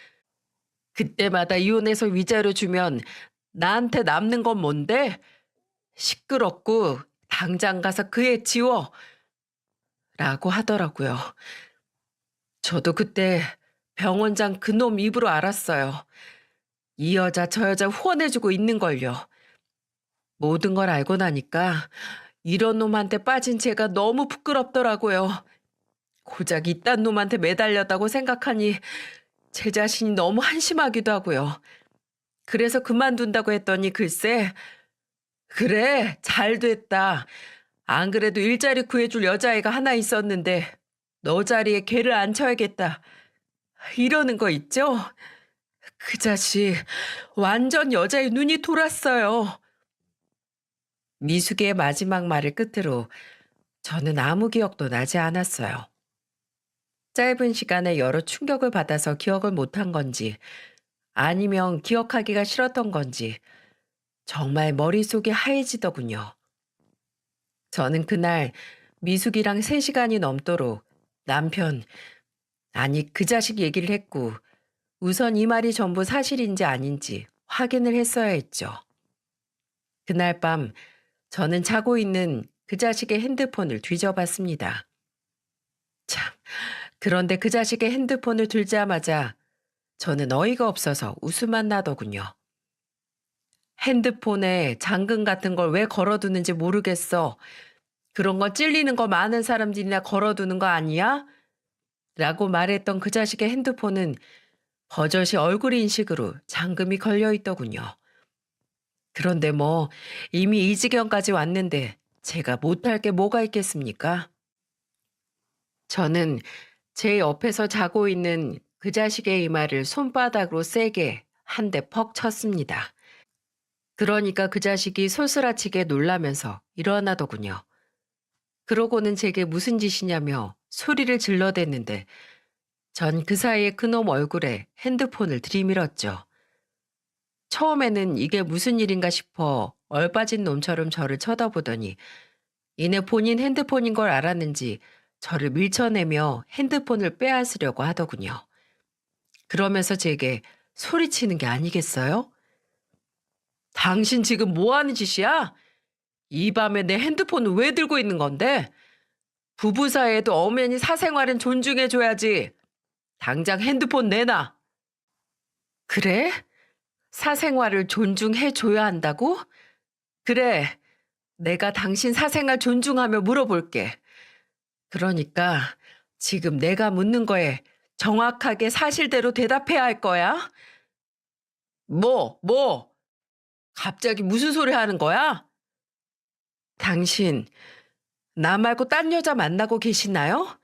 그때마다 이혼해서 위자료 주면 나한테 남는 건 뭔데? 시끄럽고 당장 가서 그 애 지워. 라고 하더라고요. 저도 그때 병원장 그놈 입으로 알았어요. 이 여자 저 여자 후원해주고 있는 걸요. 모든 걸 알고 나니까 이런 놈한테 빠진 제가 너무 부끄럽더라고요. 고작 이딴 놈한테 매달렸다고 생각하니 제 자신이 너무 한심하기도 하고요. 그래서 그만둔다고 했더니 글쎄, 그래, 잘 됐다. 안 그래도 일자리 구해줄 여자애가 하나 있었는데 너 자리에 걔를 앉혀야겠다. 이러는 거 있죠? 그 자식 완전 여자의 눈이 돌았어요. 미숙의 마지막 말을 끝으로 저는 아무 기억도 나지 않았어요. 짧은 시간에 여러 충격을 받아서 기억을 못한 건지 아니면 기억하기가 싫었던 건지 정말 머릿속이 하얘지더군요. 저는 그날 미숙이랑 3시간이 넘도록 남편, 아니 그 자식 얘기를 했고 우선 이 말이 전부 사실인지 아닌지 확인을 했어야 했죠. 그날 밤 저는 자고 있는 그 자식의 핸드폰을 뒤져봤습니다. 참, 그런데 그 자식의 핸드폰을 들자마자 저는 어이가 없어서 웃음만 나더군요. 핸드폰에 잠금 같은 걸 왜 걸어두는지 모르겠어. 그런 거 찔리는 거 많은 사람들이나 걸어두는 거 아니야? 라고 말했던 그 자식의 핸드폰은 버젓이 얼굴 인식으로 잠금이 걸려 있더군요. 그런데 뭐 이미 이 지경까지 왔는데 제가 못할 게 뭐가 있겠습니까? 저는 제 옆에서 자고 있는 그 자식의 이마를 손바닥으로 세게 한 대 퍽 쳤습니다. 그러니까 그 자식이 소스라치게 놀라면서 일어나더군요. 그러고는 제게 무슨 짓이냐며 소리를 질러댔는데 전 그 사이에 그놈 얼굴에 핸드폰을 들이밀었죠. 처음에는 이게 무슨 일인가 싶어 얼빠진 놈처럼 저를 쳐다보더니 이내 본인 핸드폰인 걸 알았는지 저를 밀쳐내며 핸드폰을 빼앗으려고 하더군요. 그러면서 제게 소리치는 게 아니겠어요? 당신 지금 뭐 하는 짓이야? 이 밤에 내 핸드폰을 왜 들고 있는 건데? 부부 사이에도 엄연히 사생활은 존중해줘야지. 당장 핸드폰 내놔. 그래? 사생활을 존중해줘야 한다고? 그래. 내가 당신 사생활 존중하며 물어볼게. 그러니까 지금 내가 묻는 거에 정확하게 사실대로 대답해야 할 거야? 뭐? 갑자기 무슨 소리 하는 거야? 당신, 나 말고 딴 여자 만나고 계시나요?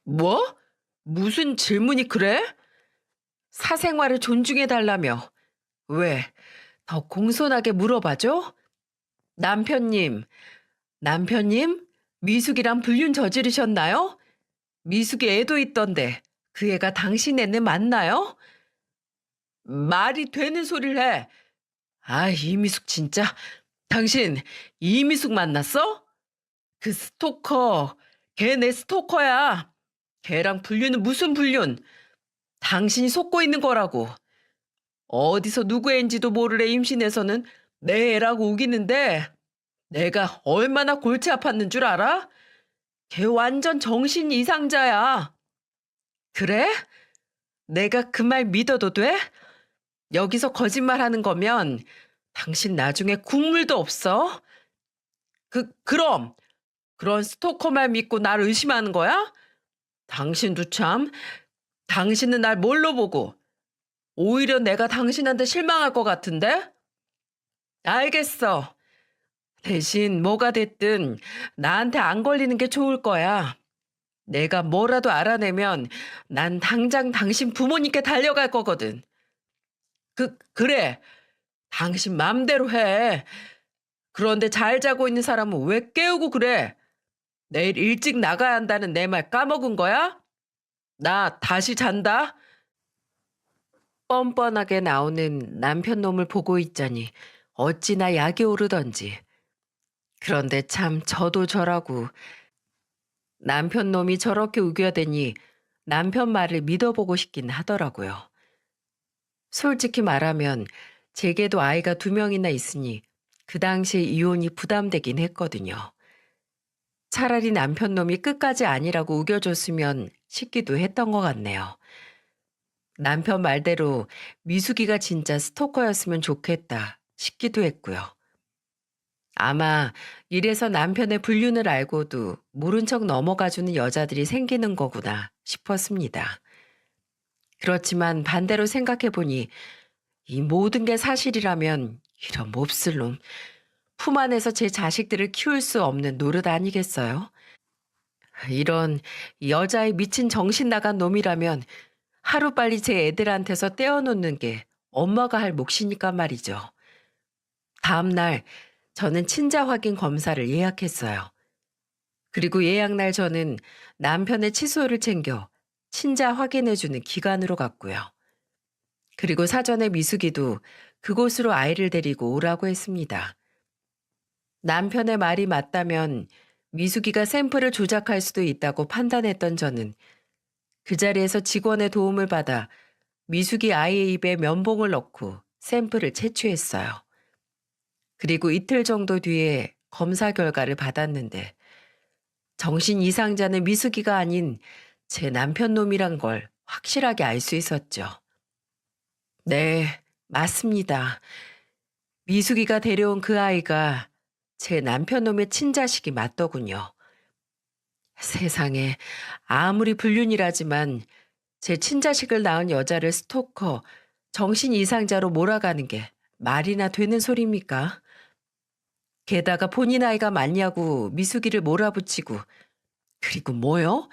뭐? 무슨 질문이 그래? 사생활을 존중해달라며. 왜? 더 공손하게 물어봐줘? 남편님, 남편님? 미숙이랑 불륜 저지르셨나요? 미숙이 애도 있던데 그 애가 당신 애는 맞나요? 말이 되는 소리를 해. 아, 이미숙 진짜. 당신 이미숙 만났어? 그 스토커. 걔 내 스토커야. 걔랑 불륜은 무슨 불륜? 당신이 속고 있는 거라고. 어디서 누구 애인지도 모를 애 임신해서는 내 애라고 우기는데 내가 얼마나 골치 아팠는 줄 알아? 걔 완전 정신 이상자야. 그래? 내가 그 말 믿어도 돼? 여기서 거짓말하는 거면 당신 나중에 국물도 없어? 그럼 그런 스토커 말 믿고 날 의심하는 거야? 당신도 참. 당신은 날 뭘로 보고 오히려 내가 당신한테 실망할 것 같은데? 알겠어. 대신 뭐가 됐든 나한테 안 걸리는 게 좋을 거야. 내가 뭐라도 알아내면 난 당장 당신 부모님께 달려갈 거거든. 그래. 당신 맘대로 해. 그런데 잘 자고 있는 사람은 왜 깨우고 그래? 내일 일찍 나가야 한다는 내 말 까먹은 거야? 나 다시 잔다. 뻔뻔하게 나오는 남편 놈을 보고 있자니 어찌나 약이 오르던지. 그런데 참 저도 저라고 남편 놈이 저렇게 우겨대니 남편 말을 믿어보고 싶긴 하더라고요. 솔직히 말하면 제게도 아이가 2명이나 있으니 그 당시에 이혼이 부담되긴 했거든요. 차라리 남편 놈이 끝까지 아니라고 우겨줬으면 싶기도 했던 것 같네요. 남편 말대로 미숙이가 진짜 스토커였으면 좋겠다 싶기도 했고요. 아마 이래서 남편의 불륜을 알고도 모른 척 넘어가주는 여자들이 생기는 거구나 싶었습니다. 그렇지만 반대로 생각해보니 이 모든 게 사실이라면 이런 몹쓸 놈, 품 안에서 제 자식들을 키울 수 없는 노릇 아니겠어요? 이런 여자의 미친 정신 나간 놈이라면 하루빨리 제 애들한테서 떼어놓는 게 엄마가 할 몫이니까 말이죠. 다음 날 저는 친자 확인 검사를 예약했어요. 그리고 예약날 저는 남편의 칫솔을 챙겨 친자 확인해주는 기관으로 갔고요. 그리고 사전에 미숙이도 그곳으로 아이를 데리고 오라고 했습니다. 남편의 말이 맞다면 미숙이가 샘플을 조작할 수도 있다고 판단했던 저는 그 자리에서 직원의 도움을 받아 미숙이 아이의 입에 면봉을 넣고 샘플을 채취했어요. 그리고 이틀 정도 뒤에 검사 결과를 받았는데 정신 이상자는 미숙이가 아닌 제 남편 놈이란 걸 확실하게 알 수 있었죠. 네, 맞습니다. 미숙이가 데려온 그 아이가 제 남편 놈의 친자식이 맞더군요. 세상에, 아무리 불륜이라지만 제 친자식을 낳은 여자를 스토커, 정신 이상자로 몰아가는 게 말이나 되는 소리입니까? 게다가 본인 아이가 맞냐고 미숙이를 몰아붙이고, 그리고 뭐요?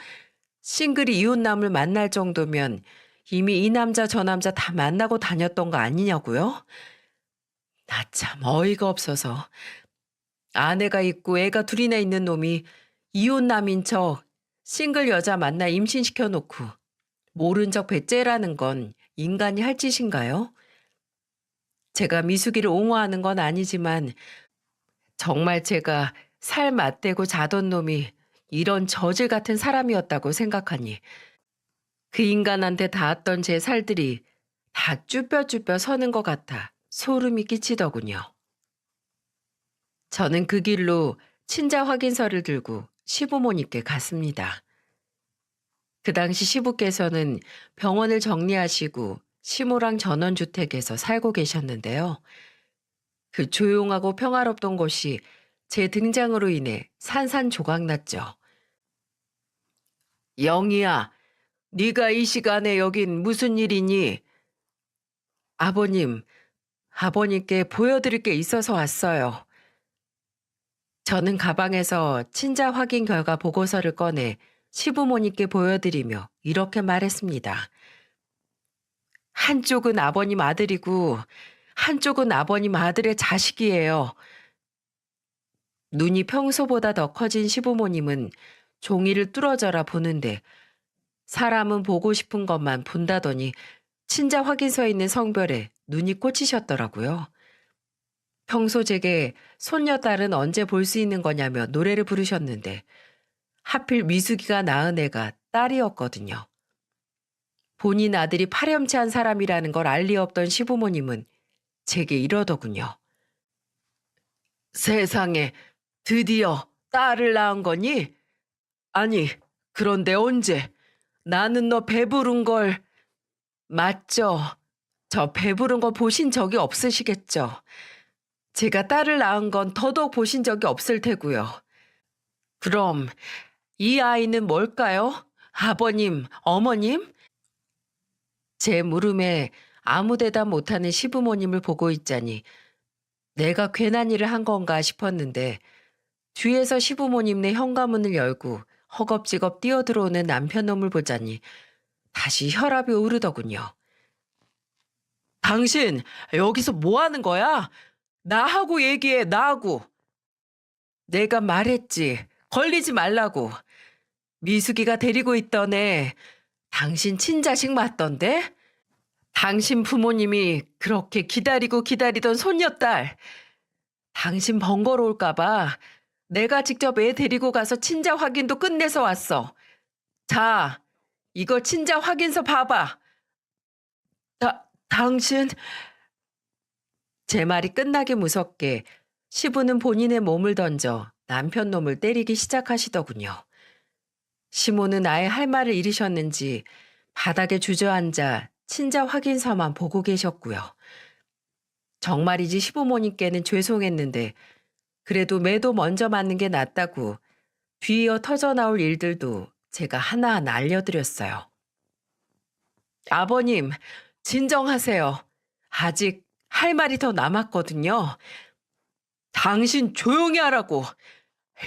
싱글이 이웃남을 만날 정도면 이미 이 남자 저 남자 다 만나고 다녔던 거 아니냐고요? 나 참 어이가 없어서. 아내가 있고 애가 둘이나 있는 놈이 이웃남인 척 싱글 여자 만나 임신시켜 놓고 모른 척 배째라는 건 인간이 할 짓인가요? 제가 미숙이를 옹호하는 건 아니지만 정말 제가 살 맞대고 자던 놈이 이런 저질 같은 사람이었다고 생각하니 그 인간한테 닿았던 제 살들이 다 쭈뼛쭈뼛 서는 것 같아 소름이 끼치더군요. 저는 그 길로 친자 확인서를 들고 시부모님께 갔습니다. 그 당시 시부께서는 병원을 정리하시고 시무랑 전원주택에서 살고 계셨는데요. 그 조용하고 평화롭던 곳이 제 등장으로 인해 산산조각났죠. 영희야, 네가 이 시간에 여긴 무슨 일이니? 아버님, 아버님께 보여드릴 게 있어서 왔어요. 저는 가방에서 친자 확인 결과 보고서를 꺼내 시부모님께 보여드리며 이렇게 말했습니다. 한쪽은 아버님 아들이고 한쪽은 아버님 아들의 자식이에요. 눈이 평소보다 더 커진 시부모님은 종이를 뚫어져라 보는데 사람은 보고 싶은 것만 본다더니 친자 확인서에 있는 성별에 눈이 꽂히셨더라고요. 평소 제게 손녀딸은 언제 볼 수 있는 거냐며 노래를 부르셨는데 하필 미숙이가 낳은 애가 딸이었거든요. 본인 아들이 파렴치한 사람이라는 걸 알 리 없던 시부모님은 제게 이러더군요. 세상에, 드디어 딸을 낳은 거니? 아니, 그런데 언제? 나는 너 배부른 걸. 맞죠? 저 배부른 거 보신 적이 없으시겠죠? 제가 딸을 낳은 건 더더욱 보신 적이 없을 테고요. 그럼 이 아이는 뭘까요? 아버님, 어머님? 제 물음에 아무 대답 못하는 시부모님을 보고 있자니 내가 괜한 일을 한 건가 싶었는데 뒤에서 시부모님네 현관문을 열고 허겁지겁 뛰어들어오는 남편놈을 보자니 다시 혈압이 오르더군요. 당신 여기서 뭐 하는 거야? 나하고 얘기해, 나하고. 내가 말했지. 걸리지 말라고. 미숙이가 데리고 있던 애 당신 친자식 맞던데? 당신 부모님이 그렇게 기다리고 기다리던 손녀딸. 당신 번거로울까 봐 내가 직접 애 데리고 가서 친자 확인도 끝내서 왔어. 자, 이거 친자 확인서 봐봐. 당신. 제 말이 끝나기 무섭게 시부는 본인의 몸을 던져 남편 놈을 때리기 시작하시더군요. 시모는 아예 할 말을 잃으셨는지 바닥에 주저앉아 친자 확인서만 보고 계셨고요. 정말이지 시부모님께는 죄송했는데 그래도 매도 먼저 맞는 게 낫다고 뒤이어 터져나올 일들도 제가 하나하나 알려드렸어요. 아버님, 진정하세요. 아직 할 말이 더 남았거든요. 당신 조용히 하라고.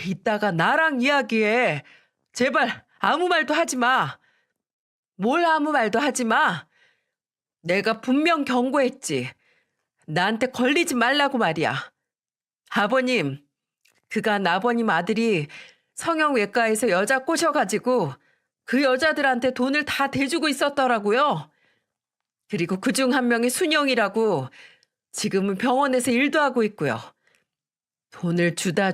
이따가 나랑 이야기해. 제발 아무 말도 하지 마. 뭘 아무 말도 하지 마. 내가 분명 경고했지. 나한테 걸리지 말라고 말이야. 아버님, 그간 아버님 아들이 성형외과에서 여자 꼬셔가지고 그 여자들한테 돈을 다 대주고 있었더라고요. 그리고 그중 한 명이 순영이라고 지금은 병원에서 일도 하고 있고요. 돈을 주다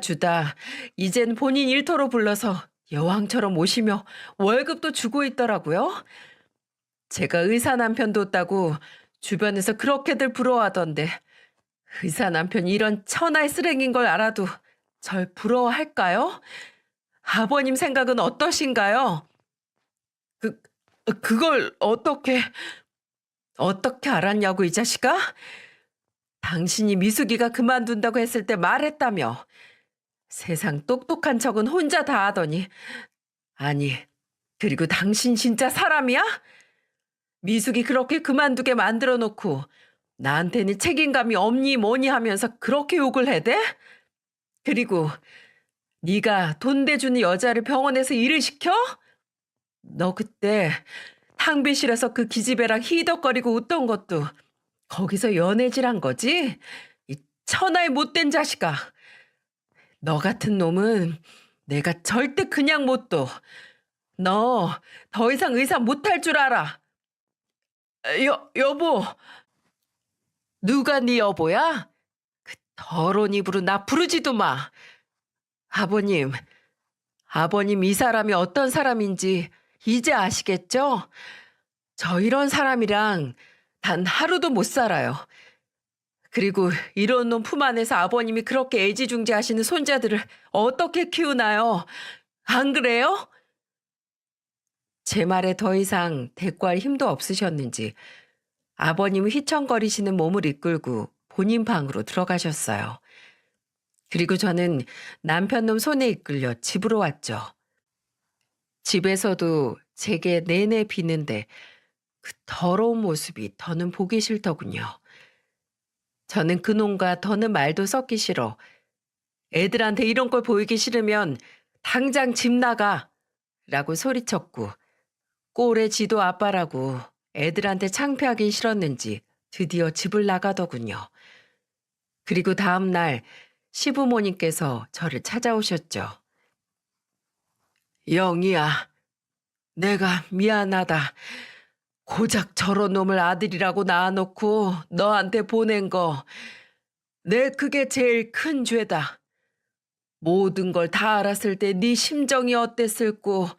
이젠 본인 일터로 불러서 여왕처럼 모시며 월급도 주고 있더라고요. 제가 의사 남편 뒀다고 주변에서 그렇게들 부러워하던데 의사 남편이 이런 천하의 쓰레기인 걸 알아도 절 부러워할까요? 아버님 생각은 어떠신가요? 그, 그걸 어떻게 알았냐고, 이 자식아? 당신이 미숙이가 그만둔다고 했을 때 말했다며. 세상 똑똑한 척은 혼자 다 하더니. 아니, 그리고 당신 진짜 사람이야? 미숙이 그렇게 그만두게 만들어 놓고 나한테는 책임감이 없니 뭐니 하면서 그렇게 욕을 해대? 그리고 네가 돈 대주는 여자를 병원에서 일을 시켜? 너 그때 탕비실에서 그 기집애랑 히덕거리고 웃던 것도 거기서 연애질한 거지? 이 천하의 못된 자식아. 너 같은 놈은 내가 절대 그냥 못 둬. 너 더 이상 의사 못할 줄 알아. 여보. 누가 네 여보야? 그 더러운 입으로 나 부르지도 마. 아버님, 아버님 이 사람이 어떤 사람인지 이제 아시겠죠? 저 이런 사람이랑 단 하루도 못 살아요. 그리고 이런 놈 품 안에서 아버님이 그렇게 애지중지하시는 손자들을 어떻게 키우나요? 안 그래요? 제 말에 더 이상 대꾸할 힘도 없으셨는지 아버님은 휘청거리시는 몸을 이끌고 본인 방으로 들어가셨어요. 그리고 저는 남편놈 손에 이끌려 집으로 왔죠. 집에서도 제게 내내 비는데 그 더러운 모습이 더는 보기 싫더군요. 저는 그놈과 더는 말도 섞기 싫어. 애들한테 이런 걸 보이기 싫으면 당장 집 나가! 라고 소리쳤고 꼴의 지도 아빠라고 애들한테 창피하긴 싫었는지 드디어 집을 나가더군요. 그리고 다음 날 시부모님께서 저를 찾아오셨죠. 영희야, 내가 미안하다. 고작 저런 놈을 아들이라고 낳아놓고 너한테 보낸 거. 그게 제일 큰 죄다. 모든 걸 다 알았을 때 네 심정이 어땠을꼬.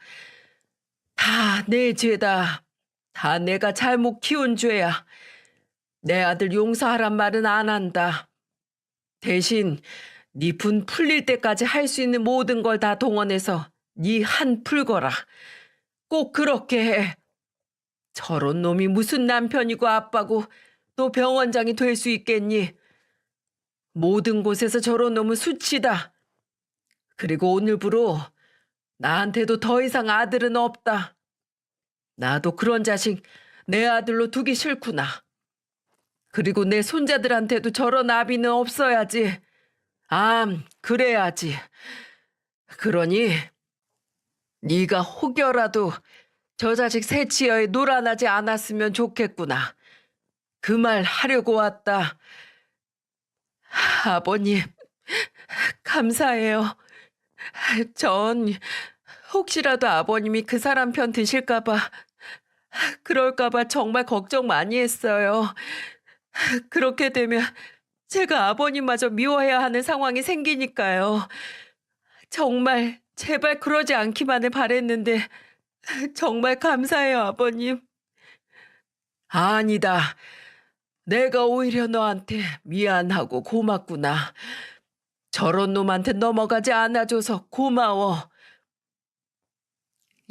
다 내 죄다. 다 내가 잘못 키운 죄야. 내 아들 용서하란 말은 안 한다. 대신 네 분 풀릴 때까지 할 수 있는 모든 걸 다 동원해서 네 한 풀거라. 꼭 그렇게 해. 저런 놈이 무슨 남편이고 아빠고 또 병원장이 될 수 있겠니? 모든 곳에서 저런 놈은 수치다. 그리고 오늘부로 나한테도 더 이상 아들은 없다. 나도 그런 자식 내 아들로 두기 싫구나. 그리고 내 손자들한테도 저런 아비는 없어야지. 그래야지. 그러니 네가 혹여라도 저 자식 새치여에 놀아나지 않았으면 좋겠구나. 그 말 하려고 왔다. 아버님, 감사해요. 전 혹시라도 아버님이 그 사람 편 드실까봐, 그럴까봐 정말 걱정 많이 했어요. 그렇게 되면 제가 아버님마저 미워해야 하는 상황이 생기니까요. 정말 제발 그러지 않기만을 바랬는데 정말 감사해요, 아버님. 아니다. 내가 오히려 너한테 미안하고 고맙구나. 저런 놈한테 넘어가지 않아줘서 고마워.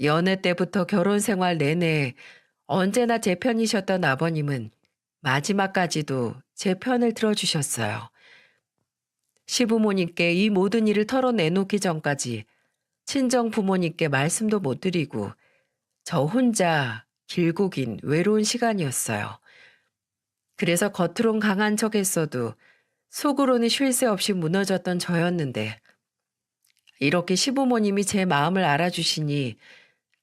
연애 때부터 결혼 생활 내내 언제나 제 편이셨던 아버님은 마지막까지도 제 편을 들어주셨어요. 시부모님께 이 모든 일을 털어내놓기 전까지 친정 부모님께 말씀도 못 드리고 저 혼자 길고 긴 외로운 시간이었어요. 그래서 겉으론 강한 척 했어도 속으로는 쉴 새 없이 무너졌던 저였는데 이렇게 시부모님이 제 마음을 알아주시니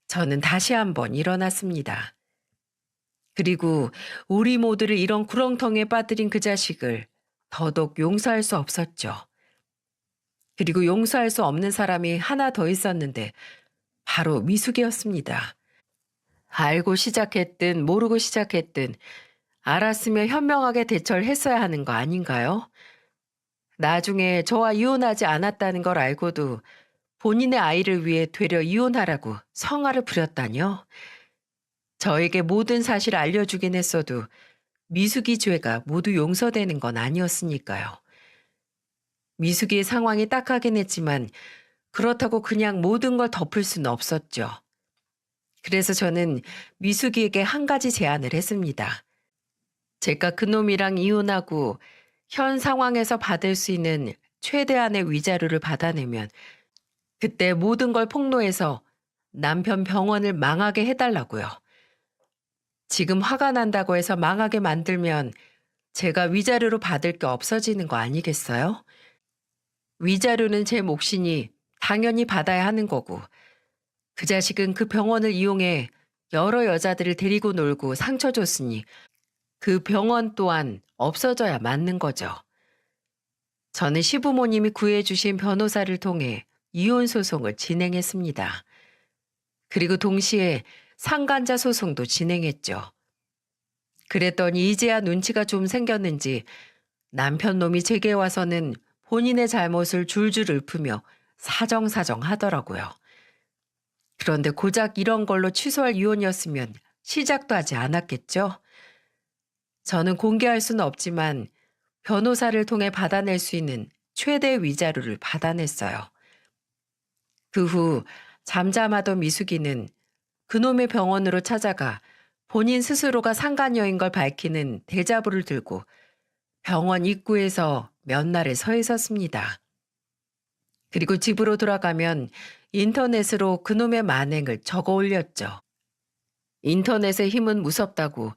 저는 다시 한번 일어났습니다. 그리고 우리 모두를 이런 구렁텅이에 빠뜨린 그 자식을 더더욱 용서할 수 없었죠. 그리고 용서할 수 없는 사람이 하나 더 있었는데 바로 미숙이었습니다. 알고 시작했든 모르고 시작했든 알았으면 현명하게 대처를 했어야 하는 거 아닌가요? 나중에 저와 이혼하지 않았다는 걸 알고도 본인의 아이를 위해 되려 이혼하라고 성화를 부렸다뇨? 저에게 모든 사실을 알려주긴 했어도 미숙이 죄가 모두 용서되는 건 아니었으니까요. 미숙이의 상황이 딱하긴 했지만 그렇다고 그냥 모든 걸 덮을 수는 없었죠. 그래서 저는 미숙이에게 한 가지 제안을 했습니다. 제가 그놈이랑 이혼하고 현 상황에서 받을 수 있는 최대한의 위자료를 받아내면 그때 모든 걸 폭로해서 남편 병원을 망하게 해달라고요. 지금 화가 난다고 해서 망하게 만들면 제가 위자료로 받을 게 없어지는 거 아니겠어요? 위자료는 제 몫이니 당연히 받아야 하는 거고 그 자식은 그 병원을 이용해 여러 여자들을 데리고 놀고 상처 줬으니 그 병원 또한 없어져야 맞는 거죠. 저는 시부모님이 구해주신 변호사를 통해 이혼 소송을 진행했습니다. 그리고 동시에 상간자 소송도 진행했죠. 그랬더니 이제야 눈치가 좀 생겼는지 남편 놈이 제게 와서는 본인의 잘못을 줄줄 읊으며 사정사정 하더라고요. 그런데 고작 이런 걸로 취소할 이혼이었으면 시작도 하지 않았겠죠? 저는 공개할 수는 없지만 변호사를 통해 받아낼 수 있는 최대 위자료를 받아냈어요. 그 후 잠잠하던 미숙이는 그놈의 병원으로 찾아가 본인 스스로가 상간녀인 걸 밝히는 대자보를 들고 병원 입구에서 몇 날을 서 있었습니다. 그리고 집으로 돌아가면 인터넷으로 그놈의 만행을 적어 올렸죠. 인터넷의 힘은 무섭다고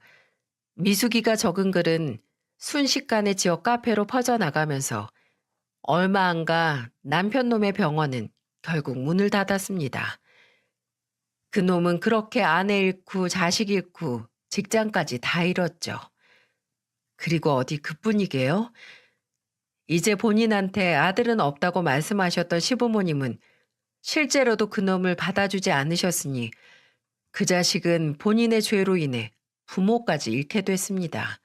미숙이가 적은 글은 순식간에 지역 카페로 퍼져나가면서 얼마 안 가 남편 놈의 병원은 결국 문을 닫았습니다. 그놈은 그렇게 아내 잃고 자식 잃고 직장까지 다 잃었죠. 그리고 어디 그뿐이게요? 이제 본인한테 아들은 없다고 말씀하셨던 시부모님은 실제로도 그놈을 받아주지 않으셨으니 그 자식은 본인의 죄로 인해 부모까지 잃게 됐습니다.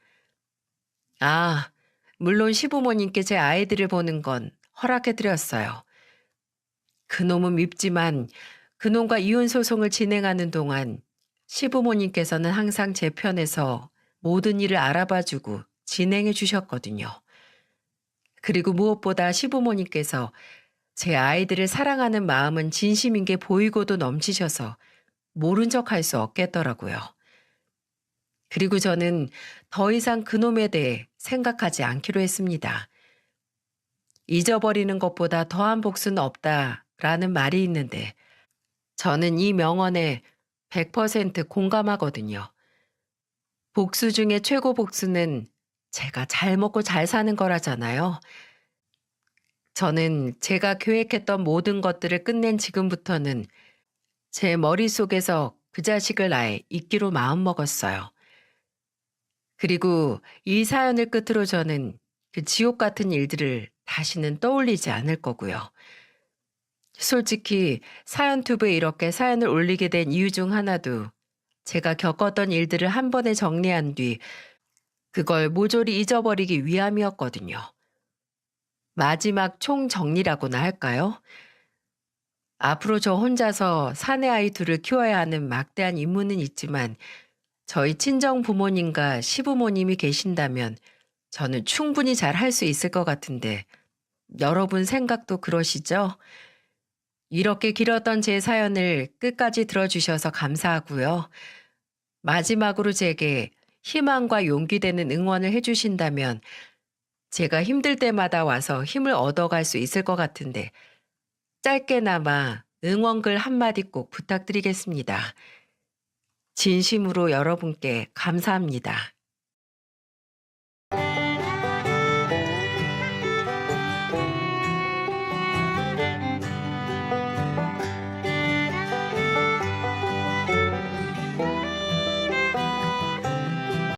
아, 물론 시부모님께 제 아이들을 보는 건 허락해드렸어요. 그놈은 밉지만 그놈과 이혼 소송을 진행하는 동안 시부모님께서는 항상 제 편에서 모든 일을 알아봐주고 진행해 주셨거든요. 그리고 무엇보다 시부모님께서 제 아이들을 사랑하는 마음은 진심인 게 보이고도 넘치셔서 모른 척 할 수 없겠더라고요. 그리고 저는 더 이상 그놈에 대해 생각하지 않기로 했습니다. 잊어버리는 것보다 더한 복수는 없다라는 말이 있는데 저는 이 명언에 100% 공감하거든요. 복수 중에 최고 복수는 제가 잘 먹고 잘 사는 거라잖아요. 저는 제가 계획했던 모든 것들을 끝낸 지금부터는 제 머릿속에서 그 자식을 아예 잊기로 마음먹었어요. 그리고 이 사연을 끝으로 저는 그 지옥 같은 일들을 다시는 떠올리지 않을 거고요. 솔직히 사연투브에 이렇게 사연을 올리게 된 이유 중 하나도 제가 겪었던 일들을 한 번에 정리한 뒤 그걸 모조리 잊어버리기 위함이었거든요. 마지막 총정리라고나 할까요? 앞으로 저 혼자서 사내 아이 둘을 키워야 하는 막대한 임무는 있지만 저희 친정 부모님과 시부모님이 계신다면 저는 충분히 잘 할 수 있을 것 같은데 여러분 생각도 그러시죠? 이렇게 길었던 제 사연을 끝까지 들어주셔서 감사하고요. 마지막으로 제게 희망과 용기 되는 응원을 해주신다면 제가 힘들 때마다 와서 힘을 얻어갈 수 있을 것 같은데 짧게나마 응원글 한마디 꼭 부탁드리겠습니다. 진심으로 여러분께 감사합니다.